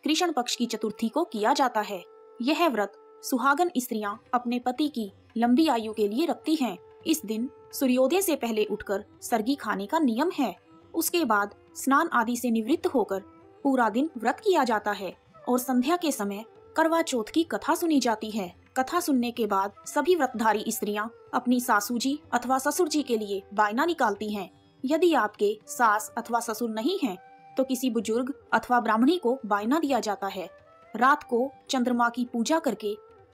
कृष्ण पक्ष की चतुर्थी को किया जाता है। यह व्रत सुहागन स्त्रियां अपने पति की लंबी आयु के लिए रखती हैं। इस दिन सूर्योदय से पहले उठकर सरगी खाने का नियम है। उसके बाद स्नान आदि से निवृत्त होकर पूरा दिन व्रत किया जाता है और संध्या के समय करवा चौथ की कथा सुनी जाती है। कथा सुनने के बाद सभी व्रतधारी स्त्रियां अपनी सासू जी अथवा ससुर जी के लिए बायना निकालती हैं। यदि आपके सास अथवा ससुर नहीं हैं, तो किसी बुजुर्ग अथवा ब्राह्मणी को बायना दिया जाता है। रात को चंद्रमा की पूजा करके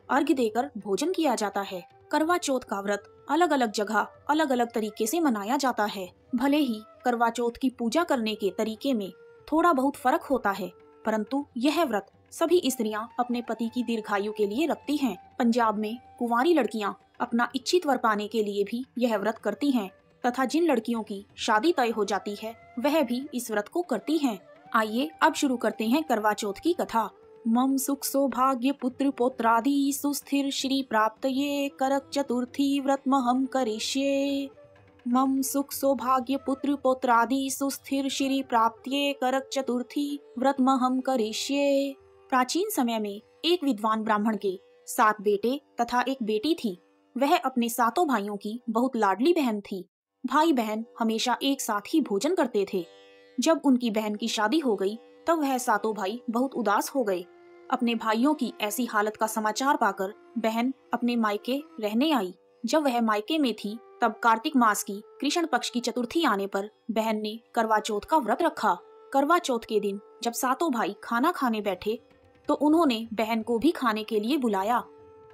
अर्घ्य देकर भोजन किया जाता है। करवा चौथ का व्रत अलग अलग जगह अलग अलग तरीके से मनाया जाता है। भले ही करवा चौथ की पूजा करने के तरीके में थोड़ा बहुत फर्क होता है, परंतु यह व्रत सभी स्त्रियां अपने पति की दीर्घायु के लिए रखती हैं। पंजाब में कुंवारी लड़कियां अपना इच्छित वर पाने के लिए भी यह व्रत करती हैं तथा जिन लड़कियों की शादी तय हो जाती है वह भी इस व्रत को करती हैं। आइए अब शुरू करते हैं करवा चौथ की कथा। मम सुख सौभाग्य पुत्र पौत्रादि सुस्थिर श्री प्राप्तये करक चतुर्थी व्रतमहं करिष्ये। मम सुख सौभाग्य पुत्र पौत्रादि सुस्थिर श्री प्राप्तये करक चतुर्थी व्रतमहं करिष्ये। प्राचीन समय में एक विद्वान ब्राह्मण के 7 बेटे तथा एक बेटी थी। वह अपने 7 भाइयों की बहुत लाडली बहन थी। भाई बहन हमेशा एक साथ ही भोजन करते थे। जब उनकी बहन की शादी हो गई तब वह 7 भाई बहुत उदास हो गए। अपने भाइयों की ऐसी हालत का समाचार पाकर बहन अपने मायके रहने आई। जब वह मायके में थी तब कार्तिक मास की कृष्ण पक्ष की चतुर्थी आने पर बहन ने करवा चौथ का व्रत रखा। करवा चौथ के दिन जब 7 भाई खाना खाने बैठे तो उन्होंने बहन को भी खाने के लिए बुलाया।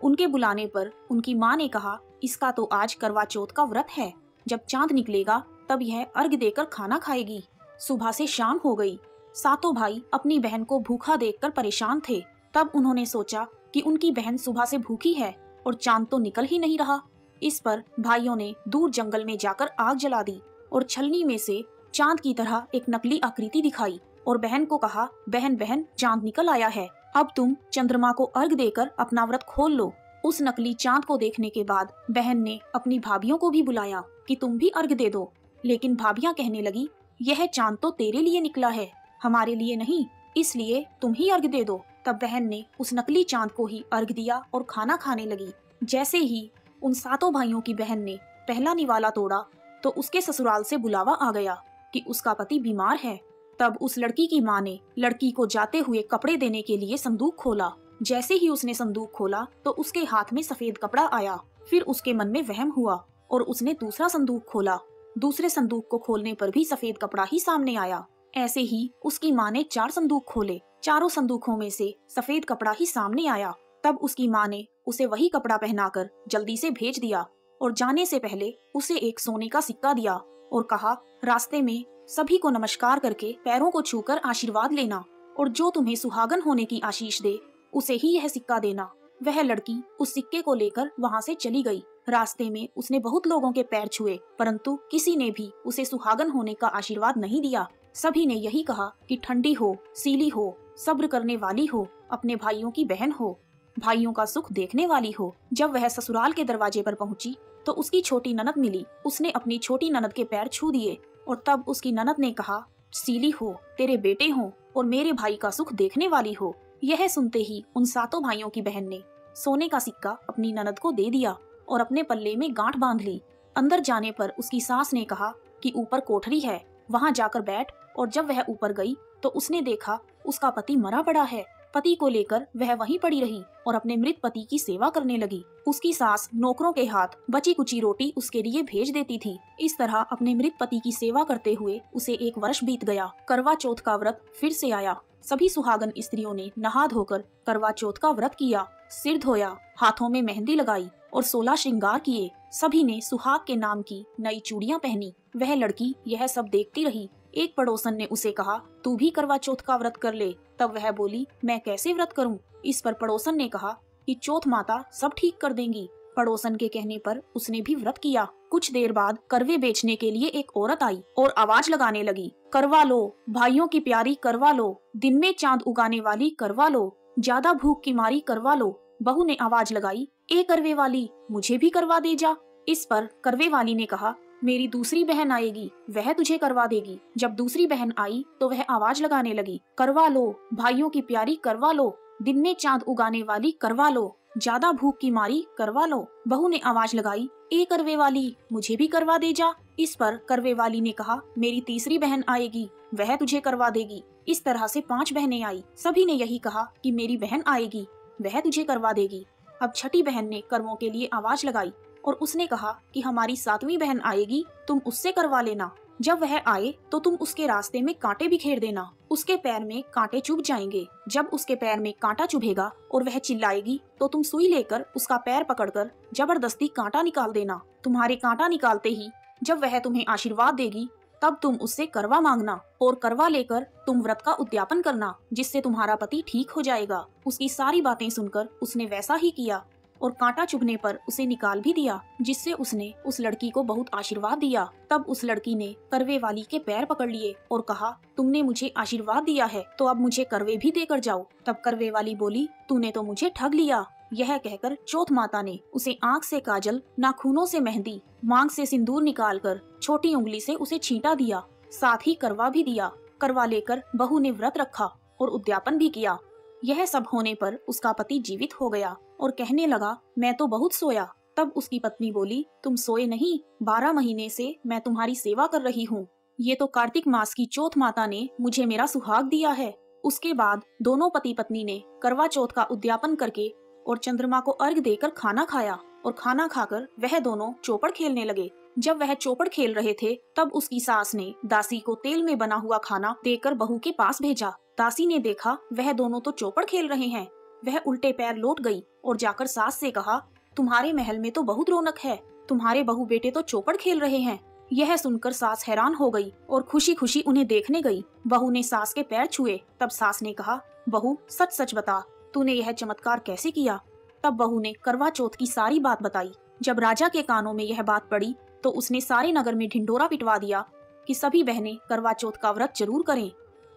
उनके बुलाने पर उनकी माँ ने कहा, इसका तो आज करवा चौथ का व्रत है, जब चांद निकलेगा तब यह अर्घ्य देकर खाना खाएगी। सुबह से शाम हो गई। 7 भाई अपनी बहन को भूखा देखकर परेशान थे। तब उन्होंने सोचा कि उनकी बहन सुबह से भूखी है और चांद तो निकल ही नहीं रहा। इस पर भाइयों ने दूर जंगल में जाकर आग जला दी और छलनी में से चांद की तरह एक नकली आकृति दिखाई और बहन को कहा, बहन बहन चांद निकल आया है, अब तुम चंद्रमा को अर्घ्य देकर अपना व्रत खोल लो। उस नकली चांद को देखने के बाद बहन ने अपनी भाभियों को भी बुलाया कि तुम भी अर्घ्य दे दो। लेकिन भाभियां कहने लगी, यह चांद तो तेरे लिए निकला है, हमारे लिए नहीं, इसलिए तुम ही अर्घ्य दे दो। तब बहन ने उस नकली चांद को ही अर्घ्य दिया और खाना खाने लगी। जैसे ही उन 7 भाइयों की बहन ने पहला निवाला तोड़ा तो उसके ससुराल से बुलावा आ गया कि उसका पति बीमार है। तब उस लड़की की माँ ने लड़की को जाते हुए कपड़े देने के लिए संदूक खोला। जैसे ही उसने संदूक खोला तो उसके हाथ में सफेद कपड़ा आया। फिर उसके मन में वहम हुआ और उसने दूसरा संदूक खोला। दूसरे संदूक को खोलने पर भी सफेद कपड़ा ही सामने आया। ऐसे ही उसकी माँ ने 4 संदूक खोले। चारों संदूकों में से सफेद कपड़ा ही सामने आया। तब उसकी माँ ने उसे वही कपड़ा पहनाकर जल्दी से भेज दिया और जाने से पहले उसे एक सोने का सिक्का दिया और कहा, रास्ते में सभी को नमस्कार करके पैरों को छूकर आशीर्वाद लेना और जो तुम्हें सुहागन होने की आशीष दे उसे ही यह सिक्का देना। वह लड़की उस सिक्के को लेकर वहाँ से चली गई। रास्ते में उसने बहुत लोगों के पैर छुए, परंतु किसी ने भी उसे सुहागन होने का आशीर्वाद नहीं दिया। सभी ने यही कहा कि ठंडी हो, सीली हो, सब्र करने वाली हो, अपने भाइयों की बहन हो, भाइयों का सुख देखने वाली हो। जब वह ससुराल के दरवाजे पर पहुंची तो उसकी छोटी ननद मिली। उसने अपनी छोटी ननद के पैर छू दिए और तब उसकी ननद ने कहा, सीली हो, तेरे बेटे हो और मेरे भाई का सुख देखने वाली हो। यह सुनते ही उन 7 भाइयों की बहन ने सोने का सिक्का अपनी ननद को दे दिया और अपने पल्ले में गांठ बांध ली। अंदर जाने पर उसकी सास ने कहा कि ऊपर कोठरी है, वहां जाकर बैठ। और जब वह ऊपर गई तो उसने देखा उसका पति मरा पड़ा है। पति को लेकर वह वहीं पड़ी रही और अपने मृत पति की सेवा करने लगी। उसकी सास नौकरों के हाथ बची कुची रोटी उसके लिए भेज देती थी। इस तरह अपने मृत पति की सेवा करते हुए उसे 1 वर्ष बीत गया। करवा चौथ का व्रत फिर से आया। सभी सुहागन स्त्रियों ने नहा धोकर करवा चौथ का व्रत किया, सिर धोया, हाथों में मेहंदी लगाई और 16 श्रृंगार किए। सभी ने सुहाग के नाम की नई चूड़ियां पहनी। वह लड़की यह सब देखती रही। एक पड़ोसन ने उसे कहा, तू भी करवा चौथ का व्रत कर ले। तब वह बोली, मैं कैसे व्रत करूं? इस पर पड़ोसन ने कहा कि चौथ माता सब ठीक कर देंगी। पड़ोसन के कहने पर उसने भी व्रत किया। कुछ देर बाद करवे बेचने के लिए एक औरत आई और आवाज लगाने लगी, करवा लो भाइयों की प्यारी, करवा लो, दिन में चांद उगाने वाली, करवा लो, ज्यादा भूख की मारी, करवा लो। बहू ने आवाज लगाई, ए करवे वाली, मुझे भी करवा दे जा। इस पर करवे वाली ने कहा, मेरी दूसरी बहन आएगी, वह तुझे करवा देगी। जब दूसरी बहन आई तो वह आवाज लगाने लगी, करवा लो भाइयों की प्यारी, करवा लो, दिन में चांद उगाने वाली, करवा लो, ज्यादा भूख की मारी, करवा लो। बहू ने आवाज लगाई, ए करवे वाली, मुझे भी करवा दे जा। इस पर करवे वाली ने कहा, मेरी तीसरी बहन आएगी, वह तुझे करवा देगी। इस तरह से 5 बहनें आई। सभी ने यही कहा कि मेरी बहन आएगी, वह तुझे करवा देगी। अब छठी बहन ने करवों के लिए आवाज लगाई और उसने कहा कि हमारी 7वीं बहन आएगी, तुम उससे करवा लेना। जब वह आए तो तुम उसके रास्ते में कांटे बिखेर देना, उसके पैर में कांटे चुभ जाएंगे। जब उसके पैर में कांटा चुभेगा और वह चिल्लाएगी तो तुम सुई लेकर उसका पैर पकड़कर जबरदस्ती कांटा निकाल देना। तुम्हारे कांटा निकालते ही जब वह तुम्हें आशीर्वाद देगी तब तुम उससे करवा मांगना और करवा लेकर तुम व्रत का उद्यापन करना, जिससे तुम्हारा पति ठीक हो जाएगा। उसकी सारी बातें सुनकर उसने वैसा ही किया और कांटा चुभने पर उसे निकाल भी दिया, जिससे उसने उस लड़की को बहुत आशीर्वाद दिया। तब उस लड़की ने करवे वाली के पैर पकड़ लिए और कहा, तुमने मुझे आशीर्वाद दिया है तो अब मुझे करवे भी देकर जाओ। तब करवे वाली बोली, तूने तो मुझे ठग लिया। यह कहकर चौथ माता ने उसे आँख से काजल, नाखूनों से मेहंदी, मांग से सिंदूर निकालकर छोटी उंगली से उसे छींटा दिया, साथ ही करवा भी दिया। करवा लेकर बहू ने व्रत रखा और उद्यापन भी किया। यह सब होने पर उसका पति जीवित हो गया और कहने लगा, मैं तो बहुत सोया। तब उसकी पत्नी बोली, तुम सोए नहीं, 12 महीने से मैं तुम्हारी सेवा कर रही हूँ। ये तो कार्तिक मास की चौथ माता ने मुझे मेरा सुहाग दिया है। उसके बाद दोनों पति पत्नी ने करवा चौथ का उद्यापन करके और चंद्रमा को अर्घ देकर खाना खाया और खाना खाकर वह दोनों चौपड़ खेलने लगे। जब वह चौपड़ खेल रहे थे तब उसकी सास ने दासी को तेल में बना हुआ खाना देकर बहू के पास भेजा। दासी ने देखा वह दोनों तो चौपड़ खेल रहे हैं। वह उल्टे पैर लौट गई और जाकर सास से कहा, तुम्हारे महल में तो बहुत रौनक है, तुम्हारे बहू बेटे तो चौपड़ खेल रहे हैं। यह सुनकर सास हैरान हो गई और खुशी खुशी उन्हें देखने गई। बहू ने सास के पैर छुए। तब सास ने कहा, बहू सच सच बता, तूने यह चमत्कार कैसे किया? तब बहू ने करवा चौथ की सारी बात बताई। जब राजा के कानों में यह बात पड़ी तो उसने सारे नगर में ढिंढोरा पिटवा दिया कि सभी बहनें करवा चौथ का व्रत जरूर करें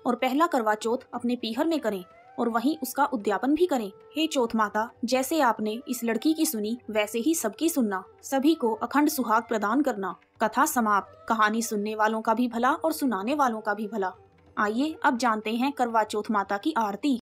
और पहला करवा चौथ अपने पीहर में करें और वहीं उसका उद्यापन भी करें। हे चौथ माता, जैसे आपने इस लड़की की सुनी वैसे ही सबकी सुनना, सभी को अखंड सुहाग प्रदान करना। कथा समाप्त। कहानी सुनने वालों का भी भला और सुनाने वालों का भी भला। आइए अब जानते हैं करवा चौथ माता की आरती।